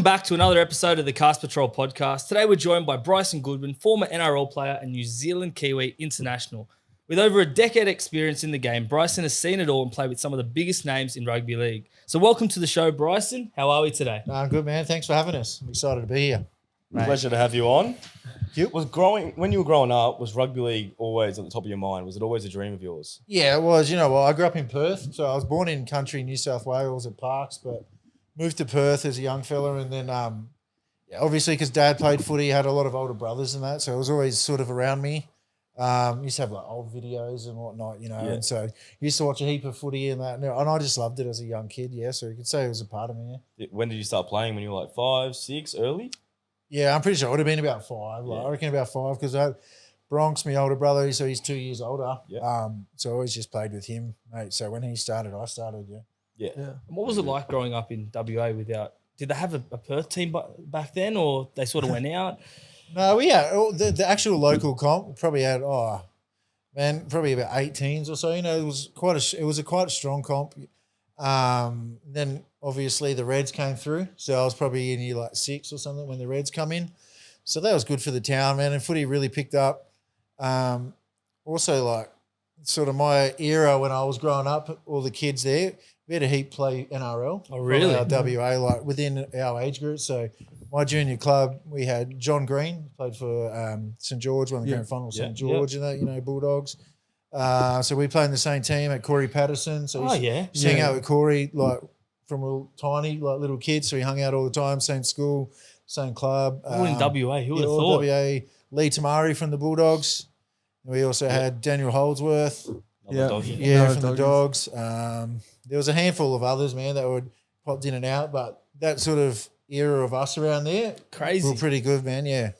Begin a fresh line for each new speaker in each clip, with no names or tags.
back to another episode of the Cast Patrol podcast. Today we're joined by Bryson Goodwin, former NRL player and New Zealand Kiwi international. With over a decade experience in the game, Bryson has seen it all and played with some of the biggest names in rugby league. So welcome to the show, Bryson. How are we today?
Good, man. Thanks for having us. I'm excited to be here.
Pleasure to have you on. When you were growing up, was rugby league always at the top of your mind? Was it always a dream of yours?
Yeah, it was. You know what? I grew up in Perth. So I was born in country New South Wales at Parks, but moved to Perth as a young fella. And then obviously because Dad played footy, had a lot of older brothers and that. So it was always sort of around me. Used to have like old videos and whatnot, you know, and so used to watch a heap of footy and that, and I just loved it as a young kid, so you could say it was a part of me. Yeah.
When did you start playing? When you were like 5, 6, early?
Yeah, I'm pretty sure it would have been about 5. I reckon about 5 because I had Bronx, my older brother, so he's 2 years older. Yeah. So I always just played with him, mate. So when he started, I started.
Yeah. And what was it like growing up in WA without? Did they have a Perth team back then, or they sort of went out?
No, we had the actual local comp probably had probably about 8 teams or so. You know, it was quite a strong comp. Then obviously the Reds came through, so I was probably in year like 6 or something when the Reds come in. So that was good for the town, man. And footy really picked up. Also, like sort of my era when I was growing up, all the kids there, we had a heap play NRL.
Oh, really?
Our WA, like within our age group. So my junior club, we had John Green, played for St George, won the grand final, St George, and that, you know, Bulldogs. So we played in the same team at Corey Patterson. So hang out with Corey like from a tiny, like little kids. So we hung out all the time, same school, same club.
All in WA, who would have thought?
WA, Lee Tamari from the Bulldogs. And we also had Daniel Holdsworth. From the Dogs. There was a handful of others, man, that would popped in and out, but that sort of era of us around there,
crazy,
were pretty good, man. Yeah.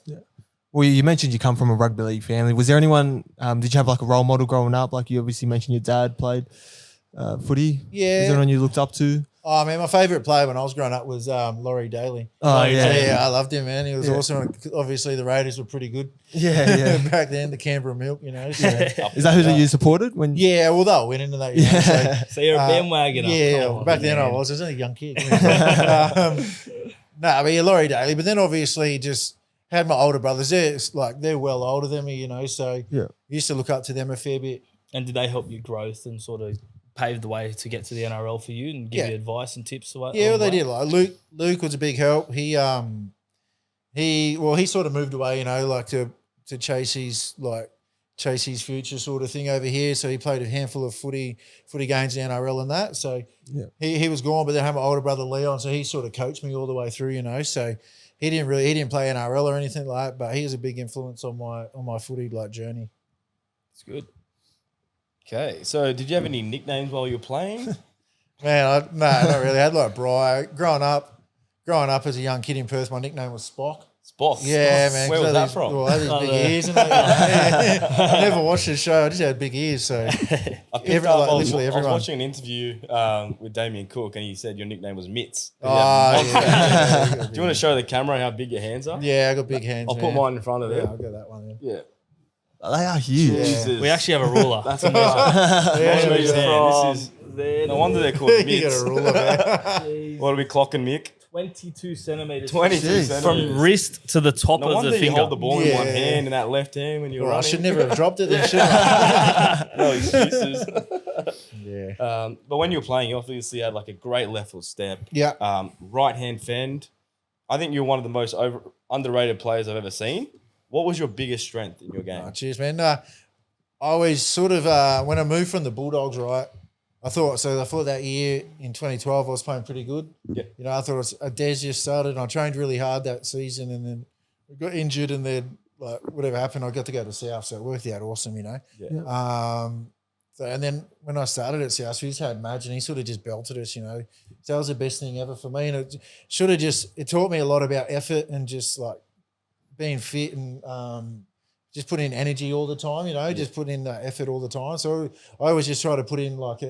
Well, you mentioned you come from a rugby league family. Was there anyone? Did you have like a role model growing up? Like you obviously mentioned your dad played footy.
Yeah.
Was there anyone you looked up to?
Oh man, my favourite player when I was growing up was Laurie Daly.
Oh yeah,
I loved him, man. He was awesome. Obviously, the Raiders were pretty good.
Yeah.
Back then, the Canberra Milk, you know. So,
is that who you supported when?
Yeah, well, they were winning in that. You know,
so you're a bandwagoner.
Yeah, back then I was only a young kid. Laurie Daly. But then obviously just had my older brothers. They're well older than me, you know. So used to look up to them a fair bit.
And did they help your growth and sort of paved the way to get to the NRL for you and give you advice and tips?
They did. Like Luke was a big help. He sort of moved away, you know, like to chase his future sort of thing over here. So he played a handful of footy games in the NRL and that. So he was gone, but then I had my older brother Leon, so he sort of coached me all the way through, you know. So he didn't play NRL or anything like that, but he was a big influence on my footy journey.
It's good. Okay, so did you have any nicknames while you were playing?
Man, no, not really. I had like Bri. Growing up as a young kid in Perth, my nickname was Spock.
Spock?
Yeah, man.
Where was that from?
Well, I had these big ears. I never watched the show. I just had big ears. So
I was watching an interview with Damien Cook and he said your nickname was Mitts.
Do you
want to show the camera how big your hands are?
Yeah, I got big hands.
I'll put mine in front of it.
Yeah, I'll get that one.
Yeah.
They are huge.
Jesus.
We actually have a ruler.
That's amazing. No wonder they're called Mitts.
You got a ruler, man.
What are we clocking, Mick?
22 centimetres.
22 centimetres.
From wrist to the top of the finger.
You hold the ball in one hand and that left hand when you're running.
I should never have dropped it then, should I?
No excuses.
Yeah.
But when you were playing, you obviously had like a great left foot step.
Yeah.
Right hand fend. I think you're one of the most underrated players I've ever seen. What was your biggest strength in your game?
Oh, cheers, man. I always sort of, when I moved from the Bulldogs, right, I thought that year in 2012 I was playing pretty good.
Yeah.
You know, I thought Des just started and I trained really hard that season and then I got injured and then like whatever happened, I got to go to South, so it worked out awesome, you know.
Yeah.
And then when I started at South, we just had Madge and he sort of just belted us, you know. So that was the best thing ever for me. And it taught me a lot about effort and just like being fit and just put in energy all the time, you know, just put in the effort all the time. So I always just try to put in like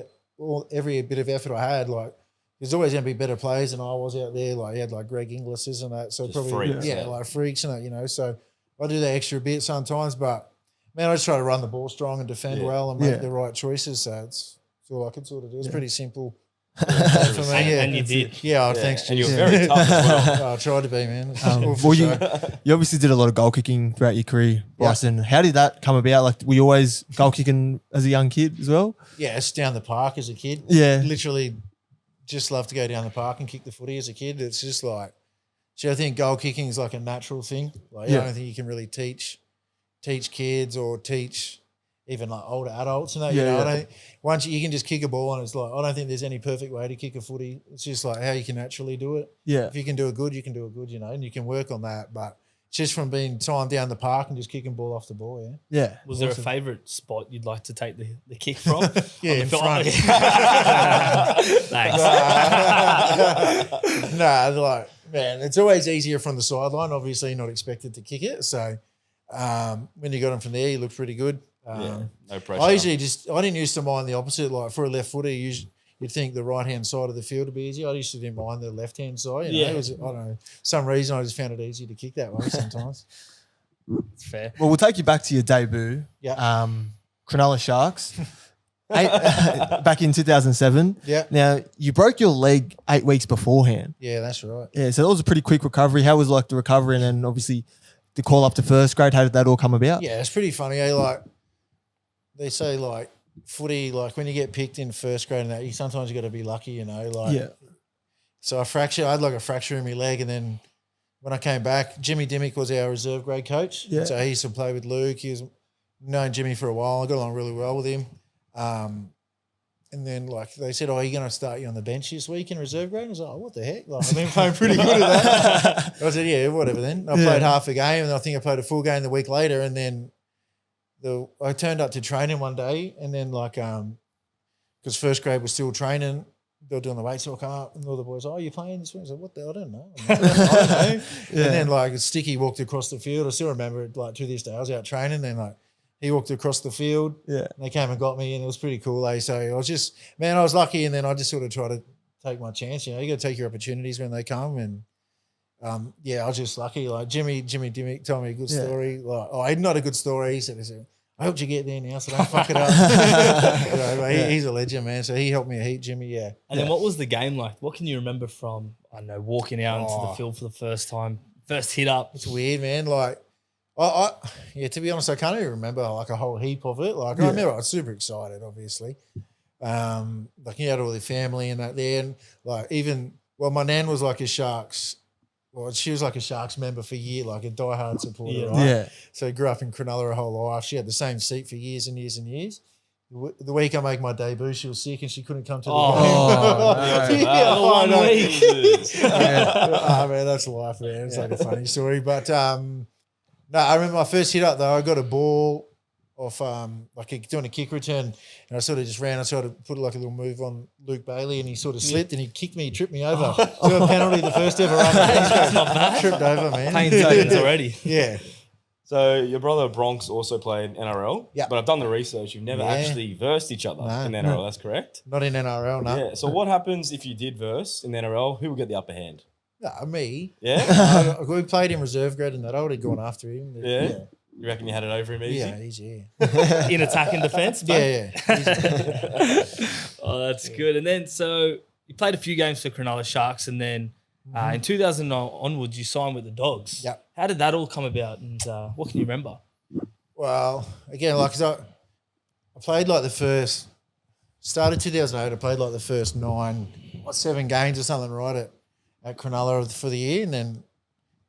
every bit of effort I had. Like there's always going to be better players than I was out there. Like you had like Greg Inglis and that. So
just
probably
freaks,
like freaks and that, you know. So I do that extra bit sometimes, but man, I just try to run the ball strong and defend well and make the right choices. So it's all I can sort of do. It's pretty simple. For me,
And you did.
Yeah, thanks.
And you were
Jeez.
very tough as well.
Oh, I tried to be, man. It's all for
Well,
show.
you obviously did a lot of goal kicking throughout your career, Bryson. How did that come about? Like, were you always goal kicking as a young kid as well?
Yeah, it's down the park as a kid.
Yeah.
Literally just love to go down the park and kick the footy as a kid. It's just like, I think goal kicking is like a natural thing. Like, I don't think you can really teach kids or teach even like older adults and that.
Yeah,
you know,
yeah.
I don't, once you can just kick a ball and it's like, I don't think there's any perfect way to kick a footy. It's just like how you can naturally do it.
Yeah.
If you can do it good, you can do it good, you know, and you can work on that. But it's just from being time down the park and just kicking ball off the ball, yeah.
Yeah.
Was there a favourite spot you'd like to take the kick from?
Yeah,
On the
in
field?
front.
Thanks.
Nah, like, man, it's always easier from the sideline. Obviously, you're not expected to kick it. So when you got him from there, you look pretty good.
No pressure.
I didn't used to mind the opposite. Like for a left footer, you'd think the right hand side of the field would be easy. I used to didn't mind the left hand side. You know,
Yeah.
it was, I don't know, some reason I just found it easy to kick that way sometimes.
It's fair.
Well, we'll take you back to your debut.
Yeah.
Cronulla Sharks. Back in 2007.
Yeah.
Now, you broke your leg 8 weeks beforehand.
Yeah, that's right.
Yeah, so that was a pretty quick recovery. How was like the recovery and then obviously the call up to first grade? How did that all come about?
Yeah, it's pretty funny. Eh? Like they say, like footy, like when you get picked in first grade and that, you sometimes you got to be lucky, you know. Like,
Yeah.
So I had like a fracture in my leg, and then when I came back, Jimmy Dimmick was our reserve grade coach.
Yeah.
So he used to play with Luke. He was known Jimmy for a while. I got along really well with him. And then like they said, "Oh, are you going to start you on the bench this week in reserve grade?" I was like, "What the heck?" Like I've been playing pretty good at that. I said, "Yeah, whatever." Then I played half a game, and I think I played a full game the week later. And then I turned up to training one day, and then like because first grade was still training, they were doing the weights. So I come up, and all the boys, "Oh, you playing this week?" I said, "What the? I don't know." I'm like, I don't know.
Yeah.
And then like Sticky walked across the field. I still remember it like to this day. I was out training, and like he walked across the field.
Yeah.
And they came and got me, and it was pretty cool. So I was just, man, I was lucky. And then I just sort of try to take my chance. You know, you got to take your opportunities when they come. And I was just lucky. Like Jimmy Dimmick told me a good story. Like, not a good story. He said, "I helped you get there now, so don't fuck it up." He's a legend, man. So he helped me a heap, Jimmy. Yeah.
And then what was the game like? What can you remember from, I don't know, walking out into the field for the first time, first hit up?
It's weird, man. Like, to be honest, I can't even remember like a whole heap of it. Like, I remember I was super excited, obviously. Like, you had all the family and that there. And like, my nan was like a Sharks. Well, she was like a Sharks member for years, like a diehard supporter, right?
Yeah.
So grew up in Cronulla her whole life. She had the same seat for years and years and years. The week I make my debut, she was sick and she couldn't come to the game.
One week.
Man, that's life, man. It's like a funny story. But no, I remember my first hit up though. I got a ball off doing a kick return, and I sort of just ran. I sort of put like a little move on Luke Bailey, and he sort of slipped and he kicked me, he tripped me over. So a penalty, the first ever run. That's not bad. Tripped over, man.
Pain tokens already.
Yeah.
So your brother Bronx also played NRL.
Yeah.
But I've done the research. You've never actually versed each other
No.
in the NRL. That's correct.
Not in NRL, no.
Yeah. So what happens if you did verse in the NRL? Who would get the upper hand?
No, me.
Yeah.
We played in reserve grade and that. I would have gone after him.
Yeah? You reckon you had it over him easy?
Yeah, easy.
In attack and defence?
Yeah. Easy.
Oh, that's good. And then, so you played a few games for Cronulla Sharks, and then in 2009 onwards, you signed with the Dogs.
Yep.
How did that all come about, and what can you remember?
Well, again, like, 'cause I played like started 2008, I played like the first 7 games or something, right, at Cronulla for the year, and then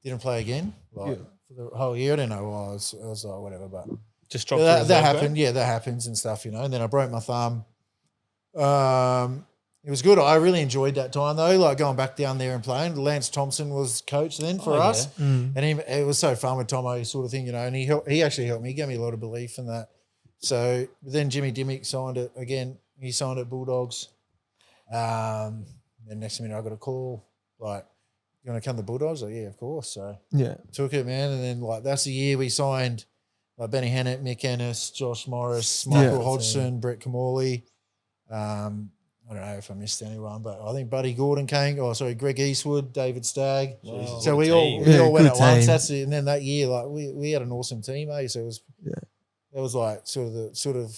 didn't play again. Like, for the whole year, I don't know why. I was like, whatever, but
Just dropped
that
reserve
happened.
grade?
Yeah, that happens and stuff, you know. And then I broke my thumb. It was good. I really enjoyed that time though, like going back down there and playing. Lance Thompson was coach then for us, and it was so fun with Tomo sort of thing, you know. And he actually helped me, he gave me a lot of belief in that. So then Jimmy Dimmick signed it again. He signed at Bulldogs. Then next minute I got a call like, "You want to come to Bulldogs?" Like, yeah, of course. So took it, man. And then like that's the year we signed like Benny Hannett, Mick Ennis, Josh Morris, Michael Hodgson, Brett Camorley. I don't know if I missed anyone, but I think Buddy Gordon came. Greg Eastwood, David Stagg.
Wow.
So we all went at once. That's it. And then that year, like we had an awesome team, eh? So it was like sort of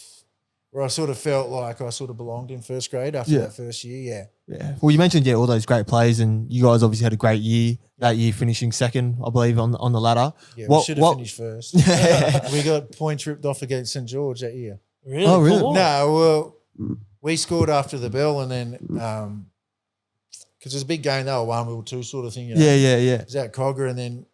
where I sort of felt like I sort of belonged in first grade after that first year.
Yeah. Well, you mentioned all those great plays, and you guys obviously had a great year. That year, finishing second, I believe, on the ladder.
Yeah, we should have finished first. We got points ripped off against St George that year.
Really?
Oh, really?
No, well, we scored after the bell, and then because it was a big game, they were 1, we were 2 sort of thing. You know?
Yeah.
It was at Cogger, and then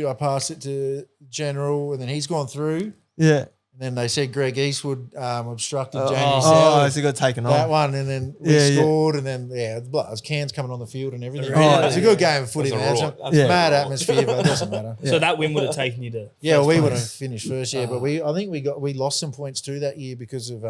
I passed it to General, and then he's gone through.
Yeah.
And then they said Greg Eastwood obstructed Jamie
Oh,
Soward.
so it got taken
That
off.
one, and then we scored, and then it was cans coming on the field and everything.
Oh,
It's a good game of footy, man. It's a mad atmosphere, but it doesn't matter.
So that win would have taken you to.
Yeah,
first
we
place.
would have finished first, but I think we lost some points too that year because of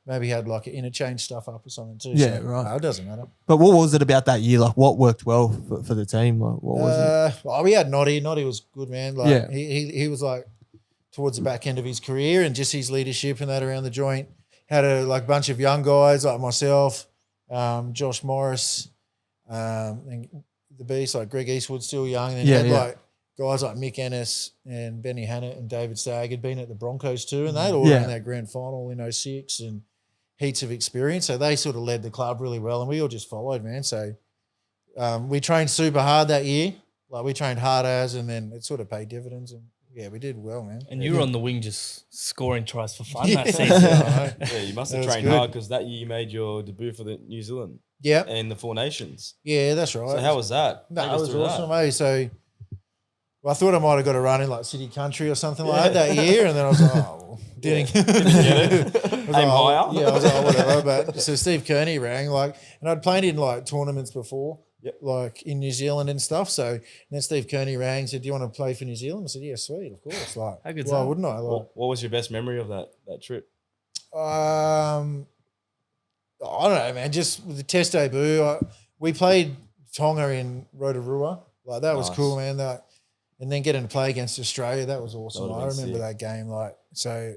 maybe had like an interchange stuff up or something too.
Yeah,
so,
right.
no, it doesn't matter.
But what was it about that year? Like, what worked well for the team? Like, what was it?
Well, we had Noddy. Noddy was good, man. Like
Yeah.
he was like towards the back end of his career, and just his leadership and that around the joint. Had a bunch of young guys like myself, Josh Morris, and the beast like Greg Eastwood, still young. And then you had like guys like Mick Ennis and Benny Hannett and David Stagg had been at the Broncos too, and they'd all were in that grand final in 06 and heaps of experience. So they sort of led the club really well, and we all just followed, man. So we trained super hard that year. Like we trained hard as, and then it sort of paid dividends, and yeah, we did well, man.
And you were on the wing just scoring tries for fun that
Yeah.
season.
Yeah, you must have
That was
trained
good.
hard because that year you made your debut for the New Zealand
Yeah,
and the Four Nations.
yeah, that's right.
So how was that?
No,
Take
it
us
was
through
awesome,
that.
mate. So I thought I might have got a run in like City Country or something like that year, and then I was like, oh, well, didn't
Get it?
I was
Aim
like,
higher.
Yeah, I was like, oh, whatever. But so Steve Kearney rang, and I'd played in like tournaments before, like in New Zealand and stuff. So and then Steve Kearney rang, said, "Do you want to play for New Zealand?" I said, "Yeah, sweet, of course." Like,
How good's
why
that?
wouldn't I? Like,
What was your best memory of that trip?
I don't know, man. Just with the Test debut, we played Tonga in Rotorua. Like that was
Nice.
cool, man. And then getting to play against Australia, that was awesome.
That
I
would've been
remember
sick.
that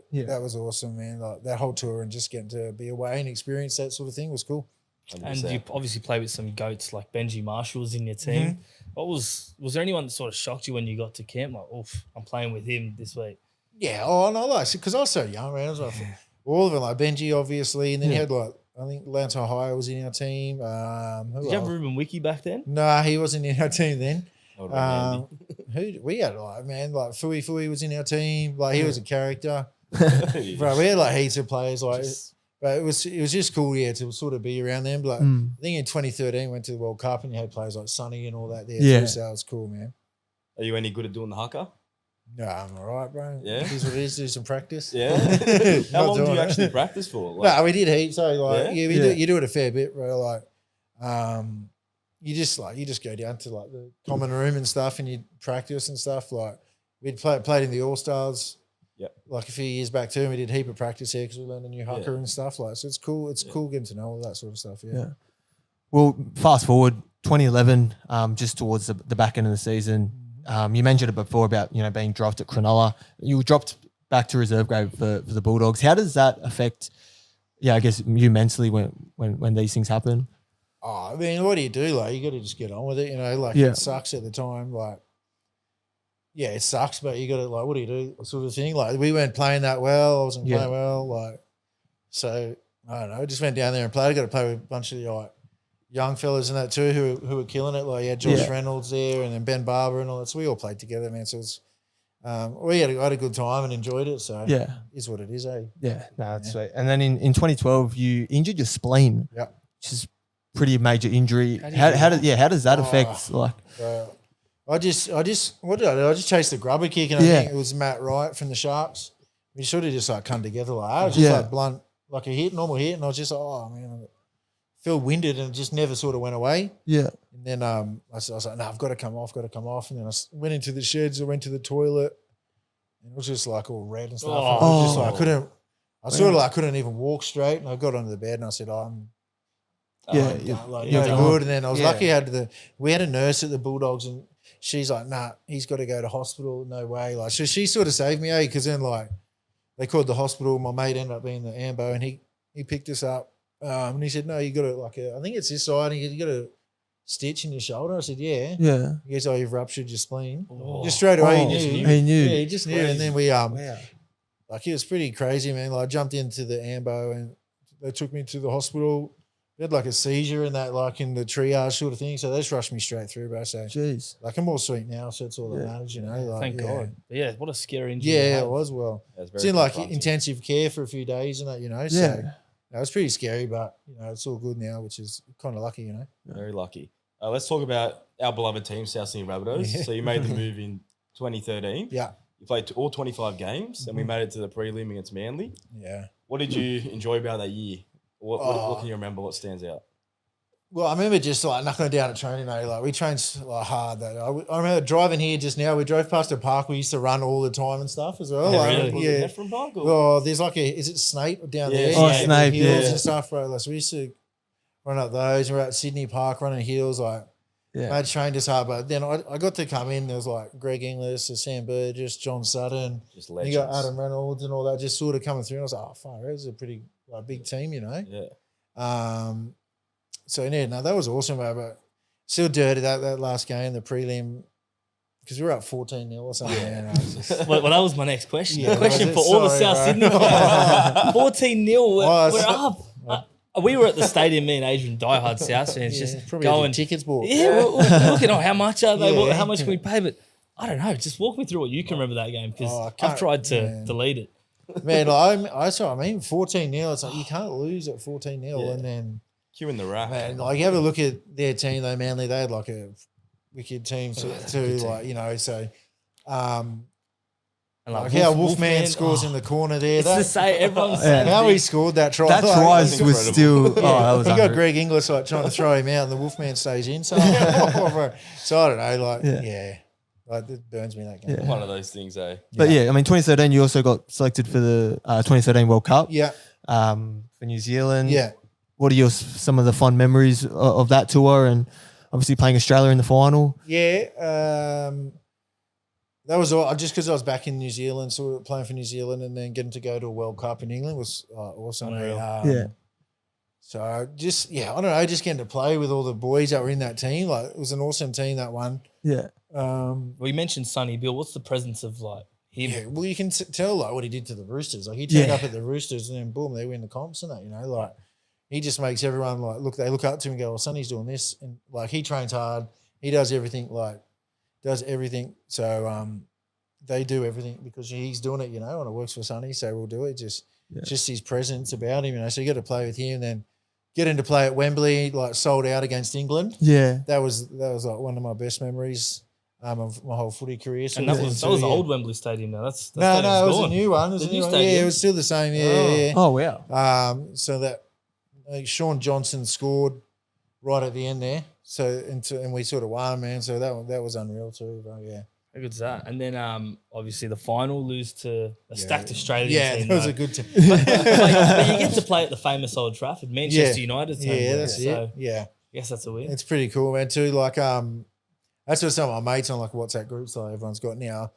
game, that was awesome, man. Like that whole tour and just getting to be away and experience that sort of thing was cool.
100%.
And you obviously play with some goats like Benji Marshall was in your team.
Mm-hmm.
What was there anyone that sort of shocked you when you got to camp? Like, oof, I'm playing with him this week.
Yeah, because I was so young, man. I was like, all of them, like Benji, obviously, and then you had like I think Lance Ohio was in our team. Who
Did you have
else?
Ruben Wiki back then?
Nah, he wasn't in our team then.
That would've been
Who we had like Footy was in our team. Like he was a character.
handy.
Bro, we had like heaps of players. But it was just cool, to sort of be around them. But like, I think in 2013 went to the World Cup and you had players like Sonny and all that there
Yeah.
too. So that was cool, man.
Are you any good at doing the haka?
No, I'm all right, bro.
Yeah?
It is what it is. Do some practice.
Yeah.
Not
How long do
doing
you
it.
actually practice for? Like,
No, we did heaps. So like,
Yeah?
you do it a fair bit, bro. Like, you just go down to like the common room and stuff, and you practice and stuff. Like we'd played in the All Stars.
Yep.
Like a few years back too, and we did a heap of practice here because we learned a new haka
Yeah.
and stuff. Like, so it's cool. It's cool getting to know all that sort of stuff. Yeah.
Yeah. Well, fast forward 2011, just towards the back end of the season. You mentioned it before about being dropped at Cronulla. You were dropped back to reserve grade for the Bulldogs. How does that affect? Yeah, I guess you mentally when these things happen.
Oh, I mean, what do you do? Like, you got to just get on with it. Like
Yeah.
it sucks at the time. Like, yeah, it sucks, but you got to like, what do you do? Sort of thing. Like, we weren't playing that well. I wasn't
Yeah.
playing well. Like, so I don't know. Just went down there and played. I got to play with a bunch of like young fellas and that too who were killing it. Like, you had Josh Reynolds there and then Ben Barber and all that. So we all played together, man. So it was, I had a good time and enjoyed it. So
Yeah.
is what it is, eh?
Yeah, no, that's sweet. And then in 2012, you injured your spleen.
Yeah.
Which is pretty major injury.
How do you
How does that
Oh.
affect like?
I just what did I do? I just chased the grubber kick, and I think it was Matt Wright from the Sharks. We should have just like come together like I was just like blunt, like a normal hit, and I was just like, oh man, I feel winded, and it just never sort of went away.
Yeah.
And then I was like, no, I've got to come off. And then I went into the sheds. I went to the toilet, and it was just like all red and stuff. And I was just like, I couldn't even walk straight. And I got onto the bed and I said, I'm
Yeah.
no good. And then I was lucky. We had a nurse at the Bulldogs, and she's like, nah, he's got to go to hospital. No way. Like, so she sort of saved me, because then like they called the hospital. My mate ended up being the ambo, and he picked us up. And he said, no, you got to I think it's this side. And you got a stitch in your shoulder. I said, yeah.
Yeah.
He goes, oh, you've ruptured your spleen. Just straight away, he knew.
He knew.
Yeah, he just knew. And then we, I Like, it was pretty crazy, man. Like, I jumped into the ambo and they took me to the hospital. I had like a seizure and that, like in the triage sort of thing. So they just rushed me straight through, bro. So
Jeez.
like, I'm all sweet now, so it's all that matters, you know. Like,
Thank God. But yeah, what a scary injury.
Yeah,
to
it
have.
was. Well,
That's
it's
very
in like
confronting.
intensive care for a few days and that, you know. So
Yeah.
it was pretty scary, but you know, it's all good now, which is kind of lucky, you know.
Very lucky. Let's talk about our beloved team, South Sydney Rabbitohs.
Yeah.
So you made the move in 2013.
Yeah,
You played all 25 games, and we made it to the prelim against Manly.
yeah.
What did you enjoy about that year? What can you remember? What stands out?
Well, I remember just like knocking it down at training, mate. Like, we trained like hard. Though. I remember driving here just now. We drove past a park we used to run all the time and stuff as well.
Yeah,
like,
really?
Was
yeah.
it Heffron Park? Or?
Oh, there's like is it Snape down
Yeah,
there?
Oh,
Snape,
Hills
yeah.
and stuff, bro. Like, so we used to run up those. We're at Sydney Park running hills. Like,
Yeah.
I trained us hard, but then I got to come in. There was like Greg Inglis, Sam Burgess, John Sutton.
Just
You
legends.
got Adam Reynolds and all that just sort of coming through. And I was like, oh, fuck, that was a pretty big team, you know.
Yeah.
So yeah, no, that was awesome, bro, but still dirty that last game, the prelim, because we were up 14-0 or something.
Yeah.
Man. I was just-
Well, that was my next question.
Yeah,
the question
was
for
it?
all the
Sorry,
South
bro.
Sydney fans. 14-0. We're
Oh,
up. We were at the stadium, me and Adrian, diehard South fans,
yeah,
just
probably had
going.
your tickets bought.
Yeah, we're looking at how much are they?
Yeah.
How much can we pay? But I don't know. Just walk me through what you can remember that game, because
Oh, I
I've
can't-
tried to
man.
delete it.
Man, like, I 14-0. It's like you can't lose at 14-0,
Yeah.
and then
Cue in the rack.
man, like you have a look at their team, though. Manly, they had like a wicked team too, like you know. So,
And
like how Wolfman scores
oh,
in the corner there.
It's to
That,
say everyone's
Yeah.
saying
how he scored that try.
That
like,
try
was
was
incredible.
still. Oh, that was
we got
unreal.
Greg Inglis like trying to throw him out, and the Wolfman stays in. So, so I don't know, like
Yeah.
like it burns me that game.
Yeah.
One of those things, eh?
But yeah, I mean, 2013, you also got selected for the 2013 World Cup
Yeah,
for New Zealand.
yeah.
What are some of the fond memories of that tour, and obviously playing Australia in the final?
Yeah, that was all. Just because I was back in New Zealand, sort of playing for New Zealand, and then getting to go to a World Cup in England was awesome.
Unreal.
Yeah.
So I don't know, just getting to play with all the boys that were in that team. Like, it was an awesome team, that one.
Yeah.
Well, you mentioned Sonny Bill. What's the presence of like him?
Yeah, well, you can tell like what he did to the Roosters. Like, he turned
Yeah.
up at the Roosters, and then boom, they win the comps and that. You know, like he just makes everyone like they look up to him and go, "Well, Sonny's doing this," and like he trains hard. He does everything. So they do everything because he's doing it, you know, and it works for Sonny. So we'll do it. Just his presence about him, you know. So you got to play with him, then get him to play at Wembley, like sold out against England.
Yeah.
That was like one of my best memories of my whole footy career. So
And that was
yeah.
old Wembley Stadium now. That
No, it was
gone.
a new one. It was
The
a
new
new one. Yeah,
stadium?
it was still the same. Yeah,
Oh.
yeah.
Oh, wow.
So that Sean Johnson scored right at the end there. So and we sort of won, man. So that was unreal too. But yeah,
How good's that? And then obviously the final, lose to a stacked Australian
yeah,
team.
that was
though.
a good team.
But you get to play at the famous Old Trafford, Manchester United.
Yeah, that's
so
it. Yeah,
I guess that's a win.
it's pretty cool, man. Too like that's what some of my mates on like WhatsApp groups like everyone's got now.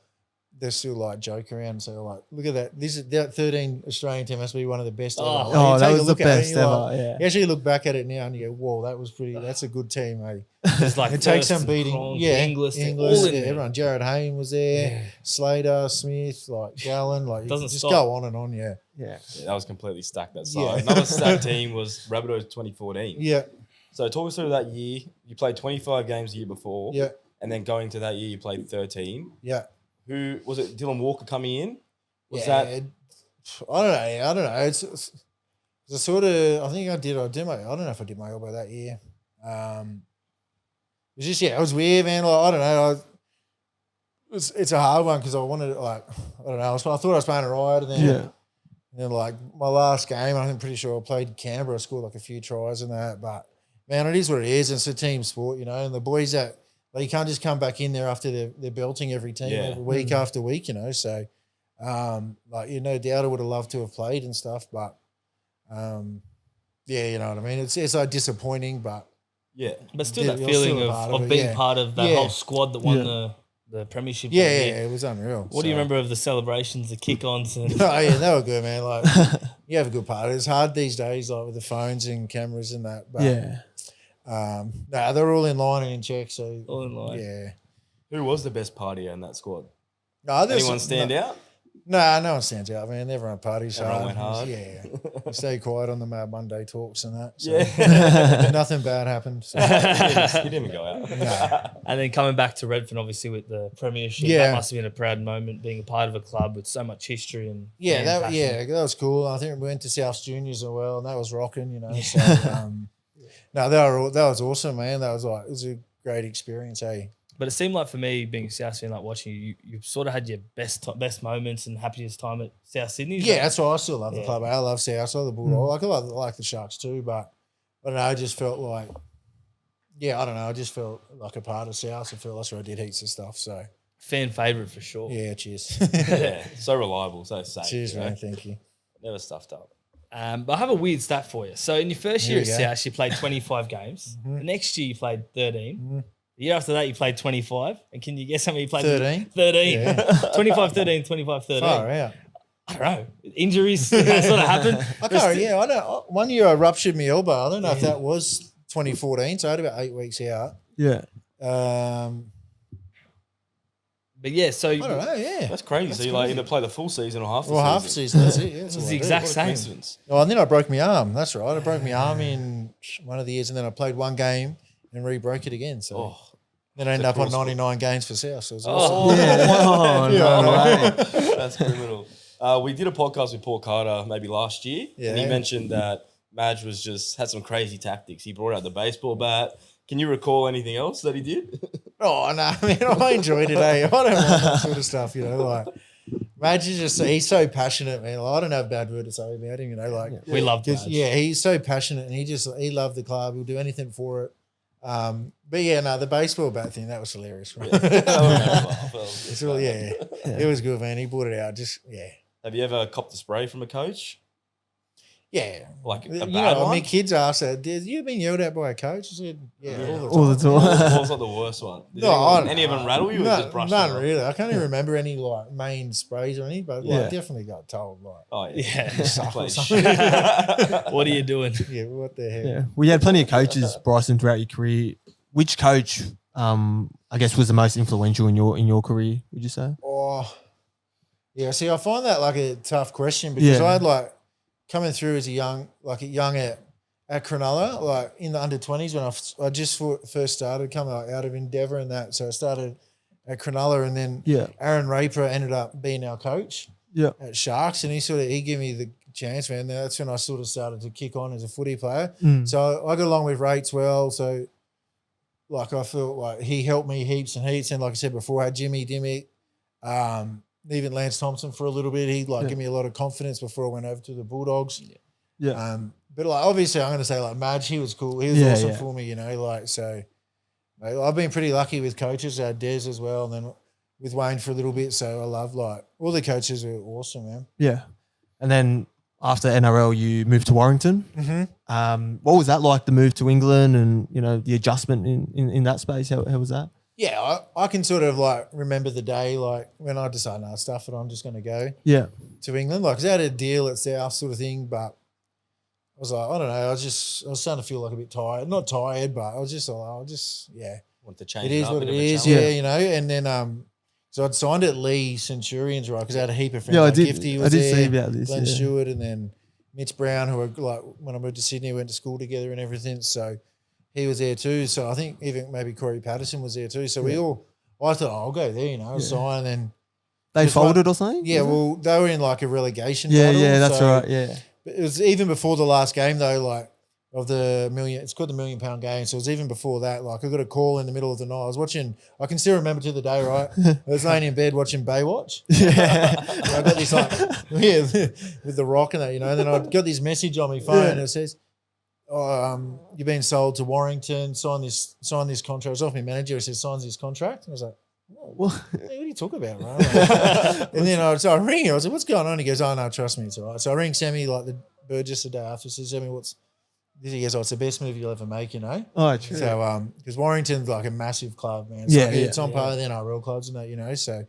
They're still like joke around. So like, look at that. That 13 Australian team must be one of the best ever. Like,
Oh,
you
that
take a
was the
look at it and
best
you're
ever.
like-
Yeah.
You actually look back at it now and you go, "Whoa, that's a good team, mate."
It's like
It takes
First
some beating.
Cronk,
Yeah,
Inglis, they're
Inglis,
all in
yeah,
there.
everyone. Jared Hayne was there. Slater, Smith, like Gallen, like
Doesn't
you just
stop.
go on and on. Yeah,
Yeah.
Yeah, that was completely stacked that side.
Yeah.
Another stacked team was Rabbitohs 2014.
yeah,
So talk us through that year. You played 25 games the year before.
yeah,
And then going to that year, you played 13.
yeah.
Who was it? Dylan Walker coming in? Was
yeah,
that
I don't know. It's a sort of. I think I did my. I don't know if I did my elbow that year. It was just it was weird, man. Like, I don't know. It's a hard one because I wanted like I don't know. I thought I was playing alright, and then
Yeah.
then like my last game, I'm pretty sure I played Canberra. I scored like a few tries and that, but man, it is what it is. It's a team sport, you know. And the boys that like you can't just come back in there after they're belting every team
Yeah.
every week after week, you know. So like no doubt I would have loved to have played and stuff, but yeah, you know what I mean. It's like disappointing, but
yeah.
But still,
Yeah,
that
you're
feeling
still a
of,
part
of
of it,
being
yeah.
part of that
Yeah.
whole squad that won
Yeah.
the premiership.
yeah,
that
yeah,
year.
it was unreal.
What do you remember of the celebrations, the kick-ons? And
Oh yeah, they were good, man. Like you have a good part. It's hard these days, like with the phones and cameras and that. But
Yeah.
no, they're all in line and in check. So
all in line.
yeah.
Who was the best partier in that squad?
No, there's
Anyone stand out?
No one stands out, man. Everyone parties
Everyone
hard.
went hard.
Yeah. We stay quiet on the Mad Monday talks and that. So.
Yeah.
Nothing bad happened. So.
He didn't go out.
And then coming back to Redfern, obviously with the premiership,
Yeah.
that must have been a proud moment being a part of a club with so much history and
Yeah,
fan
that
passion.
was cool. I think we went to South Juniors as well, and that was rocking, you know. So, no, that was awesome, man. It was a great experience, eh?
But it seemed like for me, being a South Sydney, like watching you sort of had your best moments and happiest time at South Sydney.
Yeah, that's why I still love the
Yeah.
club. I love South, I love the Bulldogs. I like the Sharks too, but I don't know. I just felt like, I don't know. I just felt like a part of South. I felt that's where I did heaps of stuff. So
Fan favourite for sure.
yeah, cheers.
Yeah, so reliable, so safe.
Cheers,
you know?
man. Thank you.
Never stuffed up.
But I have a weird stat for you. So in your first year
Here
at
we go.
South, you played 25 games.
Mhm.
The next year you played 13.
Mhm.
The year after that you played 25. And can you guess how many you played?
13.
13.
Yeah.
25-13, 25-13.
Far out.
I don't know. Injuries that sort of happened.
I know. One year I ruptured my elbow. I don't know if that was 2014. So I had about 8 weeks out.
Yeah.
But yeah, so
I don't know. Yeah.
That's crazy. So you like either play the full season or half the
Well,
season.
half a season. That's it. Yeah, that's
It was
all
the
I did.
exact
What a
same.
coincidence.
Oh, and then I broke my arm. That's right. I broke my arm in one of the years, and then I played one game and re-broke it again. So
Oh,
then I ended
It's a
up on
cross-
99 games for South. So it was awesome.
oh,
Oh, no way.
that's criminal. We did a podcast with Paul Carter maybe last year, and he
Yeah.
mentioned that Madge had some crazy tactics. He brought out the baseball bat. Can you recall anything else that he did?
Oh, no, man, I enjoyed it, eh? I don't want that sort of stuff, you know, like, Madge is just, he's so passionate, man. Like, I don't have a bad word to say about him, you know, like,
We loved that.
yeah, he's so passionate and he loved the club. He'll do anything for it. But yeah, no, the baseball bat thing, that was hilarious, right? It's all, it was good, man. He brought it out,
Have you ever copped a spray from a coach?
Yeah.
Like a
You
bad
know,
one?
I mean, kids asked that, "Did you been yelled at by a coach?" I said, "Yeah,
All the time.
What was like the worst one? Did
I don't
any of
know.
them rattle you or
No,
just brush
none
them off?
really. I can't even remember any like main sprays or anything, but like,
Yeah.
definitely got told like,
Oh,
Yeah.
yeah.
suck or
Play
something.
shit.
What are you doing?
Yeah, what the heck?
Yeah. Well, you had plenty of coaches, Bryson, throughout your career. Which coach, I guess, was the most influential in your career? Would you say?
Oh, yeah. See, I find that like a tough question because
Yeah.
I had like coming through as a young at Cronulla, like in the under-20s when I just first started coming out of Endeavour and that. So I started at Cronulla, and then
Yeah.
Aaron Raper ended up being our coach
Yeah.
at Sharks, and he gave me the chance, man. That's when I sort of started to kick on as a footy player.
Mm.
So I got along with Rates well. So like I felt like he helped me heaps and heaps. And like I said before, I had Jimmy Dimmick, even Lance Thompson for a little bit. He gave me a lot of confidence before I went over to the Bulldogs.
Yeah.
But like obviously I'm gonna say like Madge, he was cool. He was awesome for me, you know, like so I've been pretty lucky with coaches. I had Des as well, and then with Wayne for a little bit. So I love like all the coaches were awesome, man.
Yeah. And then after NRL, you moved to Warrington.
Mm-hmm.
What was that like, the move to England and, you know, the adjustment in that space? How was that?
Yeah, I can sort of like remember the day like when I decided, no, stuff it, I'm just going to go
Yeah.
to England. Like, 'cause I had a deal at South sort of thing, but I was like, I don't know. I was starting to feel like a bit tired. Not tired, but I was just yeah.
Want to change
It is
up,
what
bit
it
of a
is,
challenge.
yeah, you know. And then so I'd signed at Lee Centurions, right? Because I had a heap of friends.
Yeah, I
like
did.
Gifty
I
was
did
there,
see about this.
Glenn
Yeah.
Stewart, and then Mitch Brown, who were like when I moved to Sydney, we went to school together and everything. So he was there too. So I think even maybe Corey Patterson was there too. So I thought, I'll go there, you know, sign. And then
They
Just
folded or something?
yeah,
was it?
well, they were in like a relegation
Yeah,
battle.
yeah, that's
so
right. Yeah.
it was even before the last game though, like of the million. It's called the £1 million game. So it was even before that. Like I got a call in the middle of the night. I was watching. I can still remember to the day. Right, I was laying in bed watching Baywatch.
Yeah.
I got this like with the Rock and that, you know. And then I got this message on my phone and it says, "You've been sold to Warrington. Sign this contract." It was off my manager. It says signs this contract. And I was like,
Well,
hey, what are you talking about, right? Like, and then I ring him. I was like, what's going on? He goes, oh, no, trust me, it's all right. So I ring Sammy, like the Burgess the day after. Says, Sammy, he goes, oh, it's the best move you'll ever make, you know?
oh, true.
So, because Warrington's like a massive club, man.
Yeah,
It's
yeah,
on par with the NRL clubs and that, you know? So,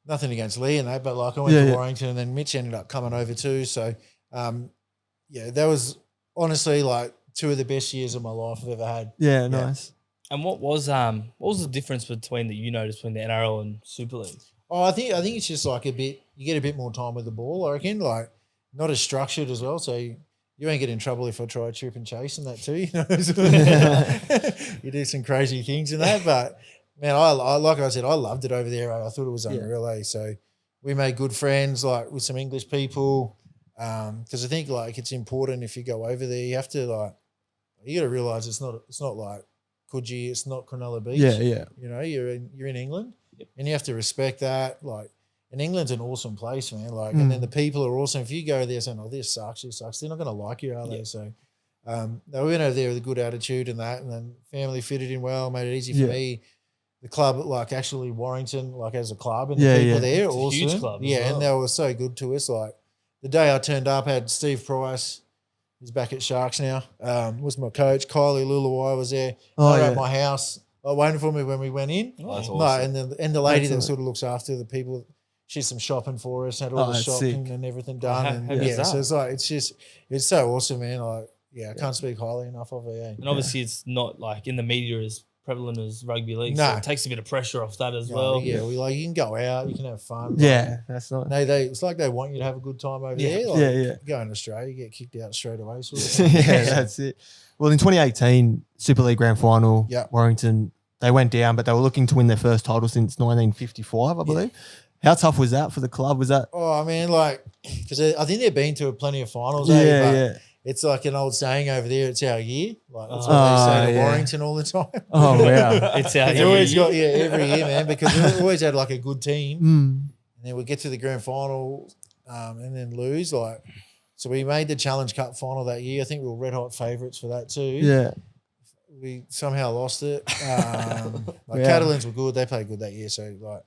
nothing against Lee and that, but like I went to Warrington and then Mitch ended up coming over too. So, that was honestly like 2 of the best years of my life I've ever had.
Yeah, nice.
And what was the difference between that you noticed between the NRL and Super League?
Oh, I think it's just like a bit. You get a bit more time with the ball. I reckon, like not as structured as well. So you ain't get in trouble if I try trip and chase and that too. You know, you do some crazy things in that. But man, I like I said, I loved it over there. I thought it was unreal. So we made good friends, like with some English people. Because I think like it's important if you go over there, you have to like you got to realize it's not like Coogee, it's not Cronulla Beach.
Yeah.
You know, you're in England, and you have to respect that. Like, and England's an awesome place, man. Like, and then the people are awesome. If you go there saying, "Oh, this sucks," they're not going to like you, are they? So, we went over there with a good attitude and that, and then family fitted in well, made it easy for me. The club, like actually Warrington, like as a club, and the people there,
it's
awesome.
a huge club.
And they were so good to us. Like the day I turned up, I had Steve Price. He's back at Sharks now. Was my coach. Kylie Luluwai was there. At my house, waiting for me when we went in.
Oh, that's awesome.
No, and the lady that sort of looks after the people, she's some shopping for us. Had all the shopping and everything done. So it's like it's so awesome, man. Like I can't speak highly enough of it.
And obviously, it's not like in the media as prevalent as rugby league.
No.
So it takes a bit of pressure off that as well.
Yeah, we like you can go out, you can have fun.
That's not.
It's like they want you to have a good time over there. Like, go in Australia, you get kicked out straight away. Sort of thing.
That's it. Well, in 2018, Super League Grand Final, Warrington, they went down, but they were looking to win their first title since 1955, I believe. How tough was that for the club? Was that?
Oh, I mean, like, because I think they've been to plenty of finals. It's like an old saying over there. It's our year. Like that's what they say to Warrington all the time.
Oh wow,
it's our
year. Always got every year, man. Because we always had like a good team, and then we get to the grand final, and then lose. Like, so we made the Challenge Cup final that year. I think we were red hot favourites for that too.
Yeah,
we somehow lost it. Catalans were good. They played good that year. So like,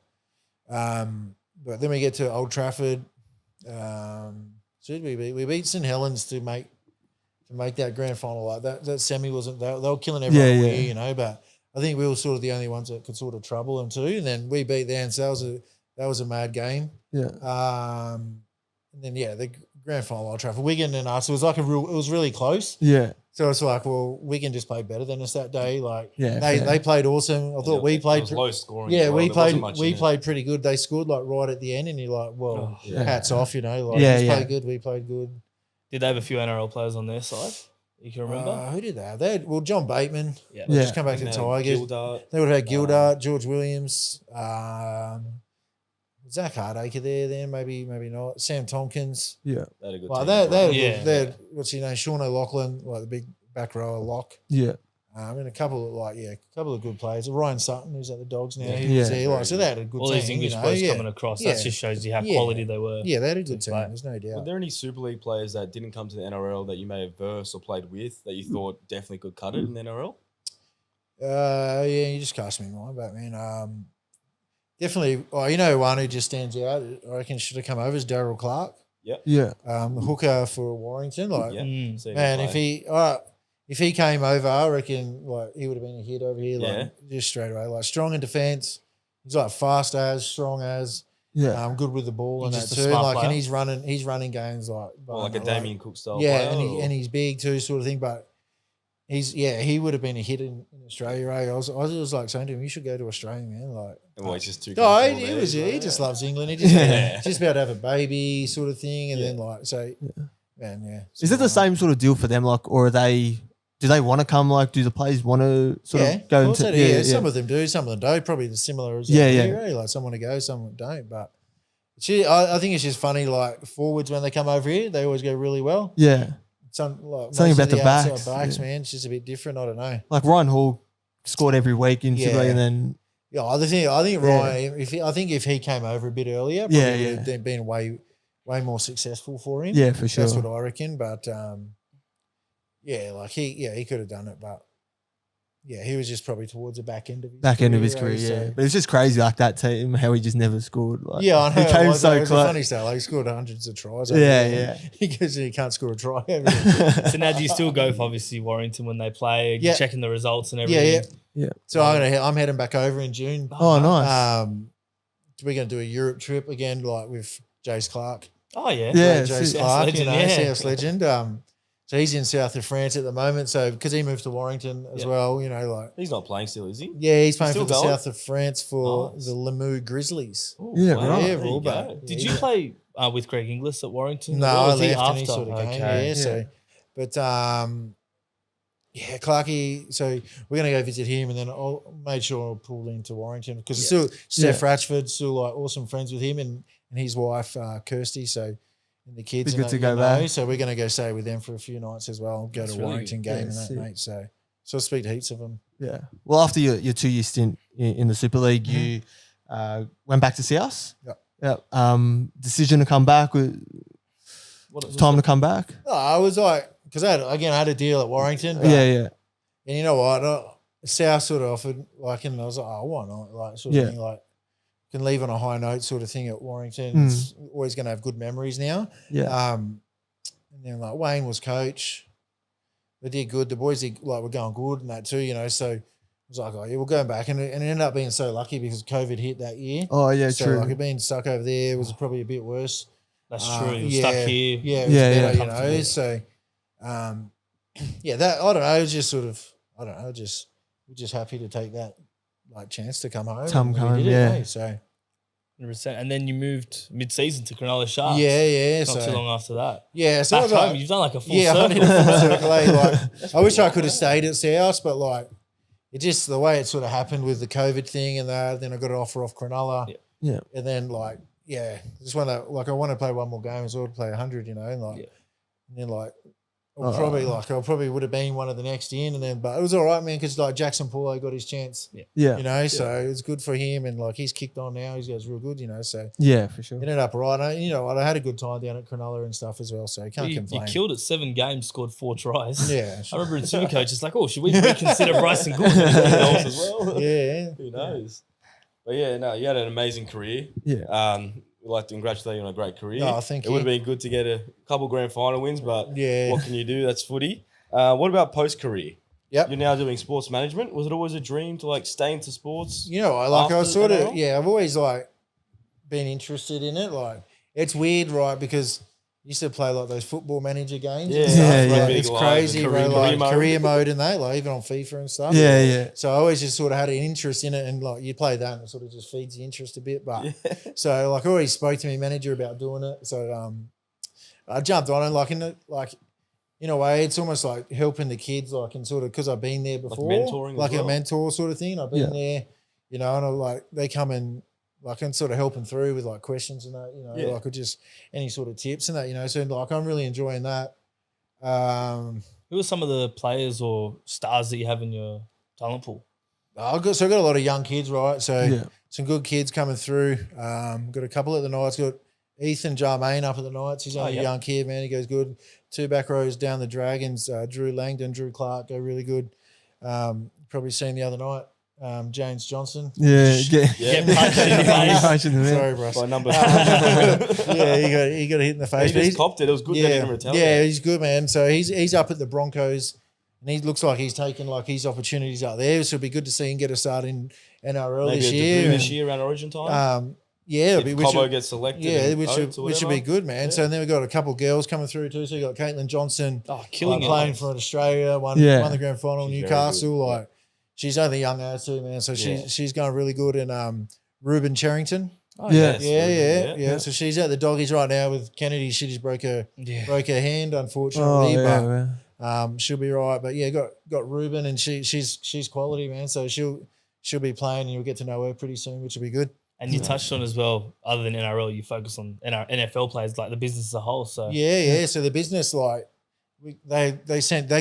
but then we get to Old Trafford. We beat St Helens to make that grand final. Like that semi wasn't they were killing everyone all year, you know, but I think we were sort of the only ones that could sort of trouble them too. And then we beat them, so that was a mad game. And then the grand final Old Trafford, Wigan and us, it was really close. So it's like, well, Wigan just played better than us that day. Like they played awesome. I thought we played
it was low scoring.
Yeah, we played pretty good. They scored like right at the end, and you're like, well, hats off, you know. Like played good, we played good.
Did they have a few NRL players on their side? You can remember?
Who did they have? They had, John Bateman. Just come back to the Tigers.
Gildart.
They would have had Gildart, George Williams, Zach Hardacre there, maybe not. Sam Tompkins.
They had a good
team. They had what's his name? Sean O'Loughlin, like the big back rower lock. And a couple of good players. Ryan Sutton, who's at the Dogs now, he was there. Like, so they had a good team.
All these English boys coming across, that just shows you how quality they were.
Yeah, they had a good team. There's no doubt.
Were there any Super League players that didn't come to the NRL that you may have versed or played with that you thought definitely could cut it in the NRL?
You just cast me in mind, but man, definitely. One who just stands out. I reckon should have come over is Darryl Clark. The hooker for Warrington. Like, man, if he came over, I reckon like he would have been a hit over here, like just straight away. Like strong in defence, he's like fast as, strong as, good with the ball and that too. Like, player. And he's running games like
a Damien Cook style.
And he's big too, sort of thing. But he would have been a hit in Australia. I was like saying to him, you should go to Australia, man. Like,
he's just too.
He just loves England. He just about to have a baby, sort of thing, and then like so. Man,
Is it the same sort of deal for them, like, or are they? Do they want to come? Like, do the players want to sort of go into?
Some of them do, some of them don't. Probably the similar as Like some want to go, some don't. But I think it's just funny. Like forwards when they come over here, they always go really well. Something
about the backs,
man. It's just a bit different. I don't know.
Like Ryan Hall scored every week in Super League, and then
I think Ryan. If he came over a bit earlier, probably would have been way more successful for him.
Yeah, for sure.
That's what I reckon. But he could have done it, but he was just probably towards the back end of his career. So.
But it's just crazy, like that team, how he just never scored. Like,
I know.
He came so
close.
close.
Funny stuff. Like he scored hundreds of tries. Because he can't score a try.
So now do you still go for obviously Warrington when they play, checking the results and everything?
Yeah. So I'm heading back over in June.
Oh, nice.
We're going to do a Europe trip again, like with Jace Clark.
Oh yeah.
Jace Clark,
legend,
South legend. So he's in south of France at the moment. So because he moved to Warrington as well, you know, like
He's not playing still, is he?
yeah, he's playing
Still
for the
going?
south of France for
Nice.
the Lemieux Grizzlies.
Ooh,
Yeah,
wow,
right.
Yeah,
there you
Robert.
go.
Did you play with Greg Inglis at Warrington?
No,
Or
I
was he
left and he
after?
sort of came.
Okay.
Yeah, so but yeah, Clarkey. So we're gonna go visit him, and then I'll made sure I'll pull into Warrington because it's still Steph Ratchford, still like awesome friends with him and his wife Kirsty. So and the kids,
Be
and
good to
that,
go
you know,
back.
So we're gonna go stay with them for a few nights as well. Go
That's
to
really
Warrington
good.
game
Yeah,
and that,
sick.
mate. So I'll speak to heaps of them.
Yeah. Well, after your 2-year stint in the Super League, you went back to South.
Yep.
Yep. Decision to come back. Time to come back.
No, I was like, because I had a deal at Warrington. But,
Yeah.
And you know what? South sort of offered, like, and I was like, oh, why not? Like, sort of
Yeah.
thing, like, can leave on a high note sort of thing at Warrington. It's always going to have good memories now.
Yeah.
And then, like, Wayne was coach. They did good. The boys were going good and that too, you know. So I was like, oh, yeah, we're going back. And it ended up being so lucky because COVID hit that year.
Oh yeah,
so,
true.
like, it being stuck over there was probably a bit worse.
That's true. You're stuck here.
Yeah, it was
Yeah,
better,
yeah.
you know. So, yeah, that I don't know. It was just sort of, I don't know. We're just happy to take that like chance to come home.
Come
and we
home,
did it,
yeah.
mate, So
100%. And then you moved mid-season to Cronulla Sharks.
yeah.
Not
So
too long after that.
yeah, so I
Back
was
home,
like,
you've done like a full
yeah, I
circle.
did a full circle. Like, I wish I could have stayed at South, but like, it just the way it sort of happened with the COVID thing and that. Then I got an offer off Cronulla.
Yeah.
And then like, yeah, just want to like I want to play one more game as well to play 100, you know, and like,
Yeah.
and then like. I probably would have been one of the next in, and then but it was all right, man, because like Jackson Paulo got his chance,
Yeah.
you know, so it was good for him, and like he's kicked on now, he's goes real good, you know, so
Yeah, for sure.
it ended up right. You know, I had a good time down at Cronulla and stuff as well, so I can't
You
complain.
killed it 7 games, scored 4 tries.
Yeah,
I remember in Supercoach, it's like, oh, should we reconsider Bryson Goodwin as well?
yeah.
Who knows? But yeah, no, you had an amazing career.
Yeah.
We'd like to congratulate you on a great career.
Oh, thank
It
you.
would have been good to get a couple grand final wins, but
Yeah.
what can you do? That's footy. What about post-career?
Yep.
You're now doing sports management. Was it always a dream to like stay into sports?
You know, like I was
After
sort of,
NRL?
I've always like been interested in it. Like it's weird, right? Because I used to play like those football manager games.
Yeah,
and stuff,
yeah,
like,
yeah.
It's
Big
crazy,
live,
bro.
career
Like
mode.
career mode and that, like even on FIFA and stuff.
Yeah, yeah.
So I always just sort of had an interest in it, and like you play that, and it sort of just feeds the interest a bit. But so like I always spoke to my manager about doing it. So I jumped on it, like in a way, it's almost like helping the kids, like and sort of because I've been there before,
mentoring as
like
well.
a mentor sort of thing. I've been there, you know, and I like they come and like and sort of helping through with like questions and that, you know, like or just any sort of tips and that, you know. So like I'm really enjoying that.
Who are some of the players or stars that you have in your talent pool?
I've got a lot of young kids, right? So
Yeah.
some good kids coming through. Got a couple at the Knights. Got Ethan Jarmaine up at the Knights. He's only a young kid, man. He goes good. 2 back rows down the Dragons. Drew Langdon, Drew Clark go really good. Probably seen the other night. James Johnson.
Yeah.
Get punched in the face.
Punch in the mouth.
Sorry, bro.
By number
Yeah, he got a hit in the face.
He
But
just copped it. It was good that he didn't retaliate.
yeah, he's good, man. So he's up at the Broncos, and he looks like he's taking like his opportunities out there. So it'd be good to see him get a start in NRL
Maybe
this
a
year.
debut
and,
this year around Origin time.
Yeah,
if Cobbo gets selected.
yeah,
in
which
Oates or
should be
whatever.
good, man.
Yeah.
So then we've got a couple of girls coming through too. So you got Caitlin Johnson,
Oh, killing it.
playing for Australia, won the grand final,
She's very
Newcastle.
good, yeah.
Like she's only young as too, man. So
Yeah.
she's going really good. And Ruben Charrington,
Oh,
Yeah.
yes.
yeah. So she's at the Doggies right now with Kennedy. She just broke her hand,
Oh,
unfortunately,
yeah,
but she'll be right. But yeah, got Ruben, and she's quality, man. So she'll be playing, and you'll get to know her pretty soon, which will be good.
And you touched on as well, other than NRL, you focus on NFL players, like the business as a whole. So
Yeah. So the business, like, they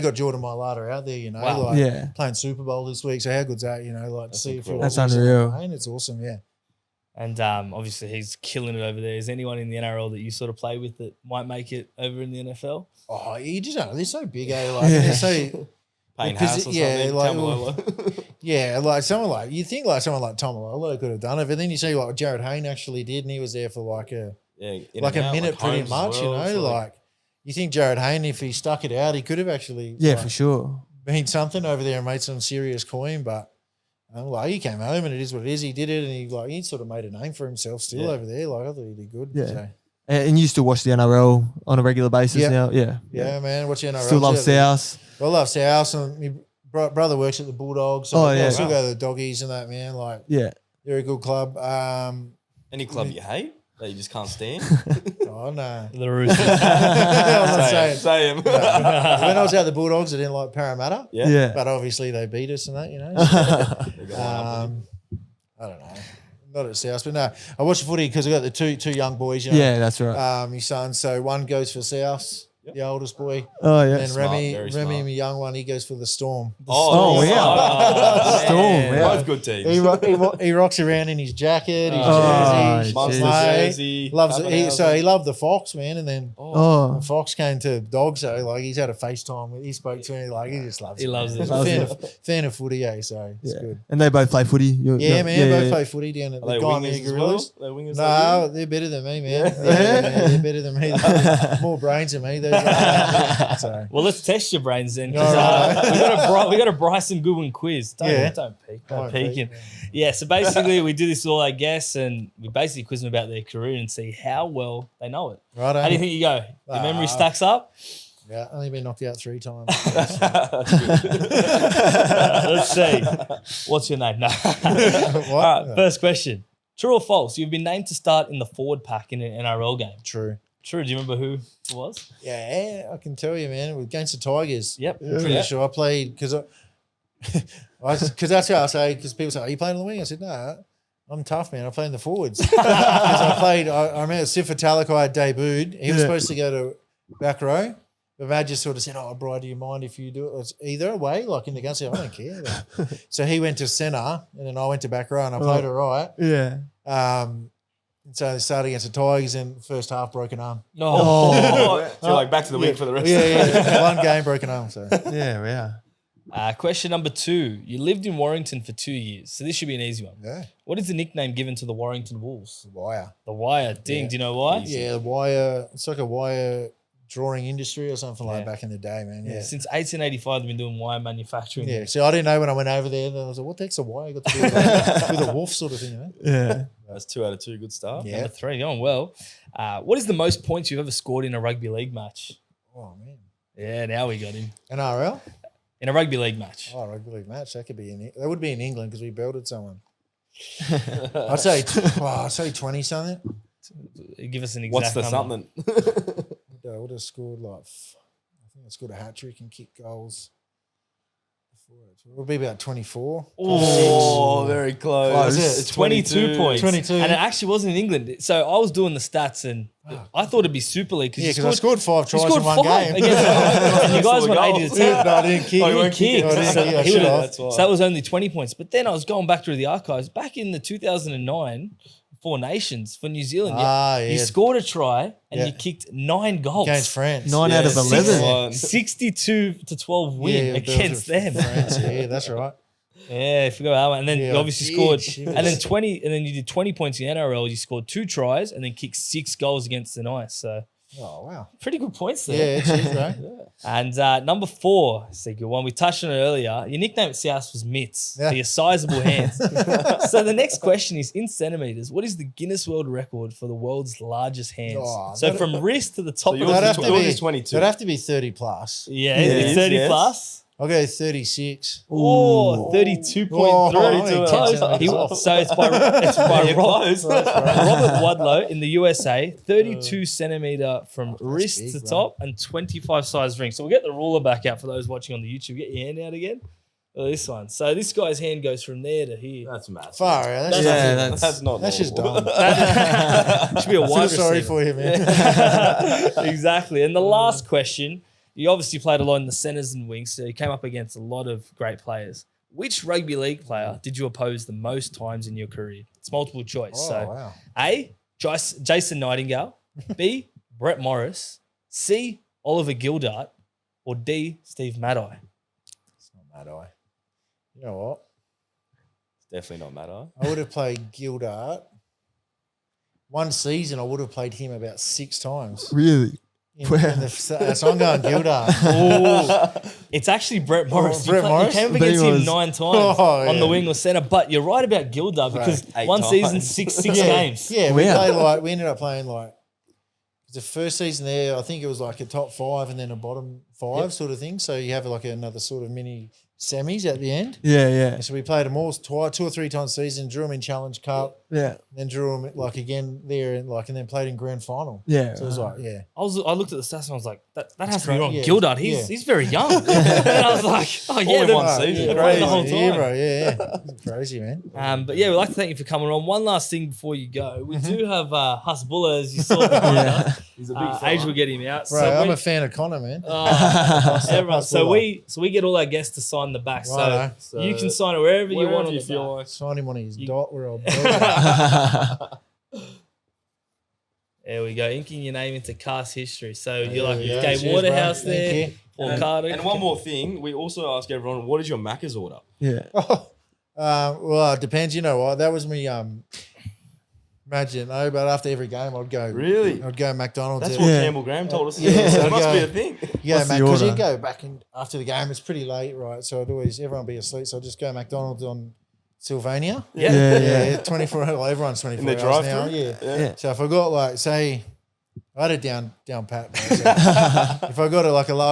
got Jordan Mailata out there, you know,
Wow.
like
Yeah.
playing Super Bowl this week. So how good's that, you know, like to see a few
incredible.
That's
Aussies
unreal.
playing, it's awesome, yeah.
And obviously he's killing it over there. Is anyone in the NRL that you sort of play with that might make it over in the NFL?
Oh, you just know they're so big, like they're so
Payne
because
Haas or
yeah,
something.
like-
Tamalolo.
yeah, like someone like you think like someone like Tom Malolo could have done it, but then you see like Jared Hayne actually did, and he was there for like a
Yeah, in
like
and
a
out,
minute pretty
Holmes as
much,
well,
you know,
so
like you think Jared Hayne, if he stuck it out, he could have actually
Yeah,
like,
for sure.
been something over there and made some serious coin, but like he came home and it is what it is. He did it, and he sort of made a name for himself still
Yeah.
over there. Like I thought he did good.
Yeah.
So.
And you still watch the NRL on a regular basis
Yeah.
now? Yeah.
Yeah, man. Watch NRL.
Still love South.
I love South, and my brother works at the Bulldogs. So I still go to the Doggies and that, man. Like,
Yeah.
they're a good club.
Any club you hate that you just can't stand?
Oh, no.
The Roosters.
I'm not saying.
Same.
When I was at the Bulldogs, I didn't like Parramatta.
Yeah.
But obviously they beat us and that, you know. I don't know. Not at South, but no. I watch the footy because I got the two young boys, you know.
Yeah, that's right.
My son. So one goes for South, the oldest boy.
Oh, yeah.
And
Smart,
Remy,
very smart.
my young one, he goes for the Storm.
Oh, wow. Storm,
man.
yeah.
Both good teams.
He rocks around in his jacket, his
Oh,
jersey.
Monster
mate.
jersey.
Loves it.
Pappenhausen.
He loved the Fox, man, and then
Oh.
Fox came to Dogs, so like he's had a FaceTime. He spoke to me like he just loves
He
it.
loves
man.
it.
He's a fan of footy, so it's
Yeah.
good.
And they both play footy.
Yeah, man, both play footy down at
Are
the
they
Guy
wingers as
Gorillas.
well? They're wingers
No, they're better than me, man. Yeah, they're better than me. More brains than me. Those guys. So.
Well, let's test your brains then. 'Cause,
Alright.
we got a Bryson Goodwin quiz. Don't
Yeah.
peek.
Don't
Don't
peek,
peek.
man.
Yeah, so basically we do this with all our guests and we basically quiz them about their career and see how well they know it.
Right,
How do you think you go? Your memory stacks up?
Yeah, only been knocked out 3 times.
Let's see. What's your name? No.
What?
All right, first question. True or false? You've been named to start in the forward pack in an NRL game.
True.
True. Do you remember who it was?
Yeah, I can tell you, man. It was against the Tigers.
Yep.
Pretty sure I played because that's how I say. Because people say, "Are you playing on the wing?" I said, "No, I'm tough, man. I play in the forwards." Because I remember Sifa Talakai debuted. He was supposed to go to back row. But Mad just sort of said, "Oh, Bri, do you mind if you do it? It's either way, like in the gun." I said, "I don't care." So he went to centre, and then I went to back row, and I played all right.
Yeah.
And so they started against the Tigers, and first half broken arm.
No.
So you're like back to the wing for the rest.
Yeah. One game broken arm. So
Yeah.
Question number 2. You lived in Warrington for 2 years, so this should be an easy one.
yeah,
What is the nickname given to the Warrington Wolves?
wire.
The Wire. Ding.
Yeah.
Do you know why?
Yeah, the wire. It's like a wire drawing industry or something like
Yeah.
back in the day, man. Yeah.
Since 1885, they've been doing wire manufacturing.
Yeah, so I didn't know when I went over there. Then I was like, "What the heck's a wire got to do with a wolf sort of thing?" You know?
Yeah.
That's 2 out of 2. Good start.
Yeah.
Number 3, going well. What is the most points you've ever scored in a rugby league match?
Oh man,
Yeah, now we got him.
NRL.
In a rugby league match.
Oh, rugby league match. That could be that would be in England because we belted someone. I'd say 20 something.
Give us an exact
What's the
number.
something?
I would have scored I think I scored a hat trick and kicked goals. It would be about 24.
Oh, very close.
Close.
It's
22 points.
22.
And it actually wasn't in England. So I was doing the stats and I thought it'd be Super League.
Yeah, because I scored 5
you
tries
scored
in one
5
game.
against and you guys went 80 to 10.
No, I didn't kick.
Oh, you
He
weren't
kicked.
I didn't
So,
kick. I
he
should
would've-
have.
That's why.
so that was only 20 points. But then I was going back through the archives. Back in the 2009 Four Nations for New Zealand, you scored a try and
Yeah.
you kicked 9 goals.
Against France.
9 out of 11.
62 to 12 win
Yeah,
against them.
France, yeah, that's right.
Yeah, I forgot that one. And then
Yeah,
you
I
obviously
did.
scored,
She
and then
was-
20, and then you did 20 points in the NRL. You scored 2 tries and then kicked 6 goals against the Knights. So
Oh, wow.
pretty good points
Yeah,
there.
cheers, bro.
And number 4, it's a good one. We touched on it earlier. Your nickname at South was Mitts
Yeah.
for your sizable hands. So the next question is in centimeters. What is the Guinness World Record for the world's largest hands?
Oh,
so
that-
from wrist to the top
So
of
yours
the
That'd
is
have
foot.
to
yours
be
is 22.
That'd have to be 30 plus.
Yeah,
Yeah,
it's 30
yes.
plus.
I'll go 36.
Oh, 32.3.
Oh,
So it's by
Yeah, close.
Robert Wadlow in the USA, 32 centimeter from wrist
big,
to
bro.
top and 25 size ring. So we'll get the ruler back out for those watching on the YouTube. Get your hand out again. Look at this one. So this guy's hand goes from there to here.
That's massive.
Far out. That's,
Yeah,
just,
That's not
that's just
normal.
dumb.
Should be a
I feel
wide
sorry
receiver.
for you, man.
Exactly. And the last question, you obviously played a lot in the centres and wings, so you came up against a lot of great players. Which rugby league player did you oppose the most times in your career? It's multiple choice.
Oh,
so
wow.
A, Jason Nightingale, B, Brett Morris, C, Oliver Gildart, or D, Steve Maddie?
It's not Mad Eye. You know what?
It's definitely not matter.
I would have played Gildart. One season, I would have played him about 6 times.
Really?
So I'm going Gildart.
Oh, it's actually Brett Morris.
Brett Morris?
You came up
Brett
against him
Morris.
9 times
Oh,
on the
yeah.
wing or centre, but you're right about Gildart because
Eight
one
times.
season, six
yeah,
games.
Yeah, we
Wow.
played we ended up playing the first season there, I think it was like a top 5 and then a bottom 5 sort of thing. So you have like another sort of mini semis at the end.
Yeah, yeah.
And so we played them all 2 or 3 times a season, drew them in Challenge Cup,
Yeah.
then drew them like again there and then played in grand final.
Yeah.
So it was like, yeah.
I looked at the stats and I was like, that has to be
great.
wrong.
Yeah.
Gildart,
Yeah.
he's very young. And I was like, oh yeah,
in
they're-
one season.
they're
Yeah,
playing the
crazy.
whole
Yeah,
time.
bro. Yeah. It's crazy, man.
But yeah, we'd like to thank you for coming on. One last thing before you go. We do have Hasbulla, as you saw.
Yeah.
He's a big fella.
Age will get him out.
Bro,
So
I'm
we-
a fan of Connor, man.
everyone, so
Hasbulla.
we get all our guests to sign the back.
Righto.
So you can sign it wherever you want on
you
the
feel
back.
like.
Sign him on his
You-
dot where I'll build it.
There we go, inking your name into cast history. So you're like
Yeah,
Gay
cheers,
Waterhouse
bro.
there,
Thank you.
or Carter.
And one more thing, we also ask everyone, what is your Maccas order?
Yeah.
Well, it depends. You know what? That was me. Imagine, but after every game, I'd go.
Really?
I'd go McDonald's.
That's
at-
what
Yeah.
Campbell Graham told us.
Yeah,
So
so
it must
go-
be a thing.
Yeah,
What's
man,
the
because you
order?
go back in after the game. It's pretty late, right? So I'd always everyone be asleep. So I'd just go McDonald's on Sylvania.
Yeah.
Yeah.
24 hours. Everyone's 24
In the
hours now.
drive-thru?
Yeah.
Yeah.
So if I got like, say, I had it down pat. Bro. So if I got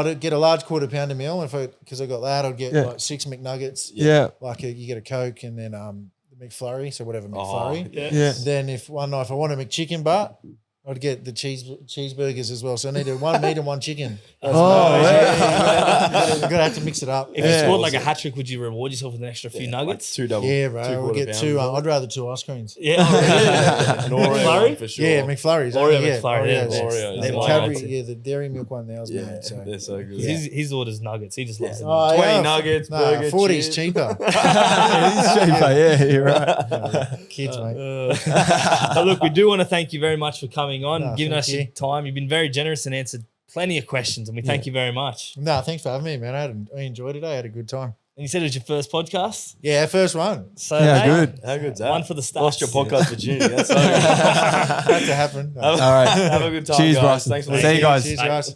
I'd get a large quarter pounder meal. Because I got that, I'd get
Yeah.
like 6 McNuggets.
Yeah.
Like you get a Coke and then the McFlurry. So whatever
Oh,
McFlurry.
Yeah.
Then if one night if I want a McChicken butt, I'd get the cheeseburgers as well. So I needed 1 meat and 1 chicken.
Oh,
You gotta have to mix it up.
If you
Yeah.
scored like a hat trick, would you reward yourself with an extra few
Like
nuggets?
2 double.
Yeah, bro.
2
We'll
quarter
get 2.
pounders.
I'd rather 2 ice creams.
Yeah, oh, really?
An Oreo
McFlurry?
one for sure.
Yeah, McFlurries.
Oreo
yeah,
McFlurry, yeah,
Oreos.
Oreo.
And
They're
the
my
Cadbury,
go-to.
yeah, the Dairy Milk one there was
Yeah,
made. So.
they're so good.
Yeah.
His order's nuggets. He just loves them.
Oh,
20 nuggets, burger,
40 is
cheese.
cheaper.
It's cheaper. Yeah, you're right.
Kids, mate.
But look, we do want to thank you very much for coming on,
No,
giving
thank
us your
you.
time. You've been very generous and answered plenty of questions, and we thank you very much.
No, thanks for having me, man. I enjoyed it. I had a good time.
And you said it was your first podcast,
Yeah, first one.
so
Yeah,
hey,
good.
How good's that?
One for the stats.
Lost your podcast virginity. That's so good.
Had to happen. No.
All right.
Have a good time,
Cheers,
guys.
Bryson.
Thanks for
See you
listening.
guys.
Cheers, guys.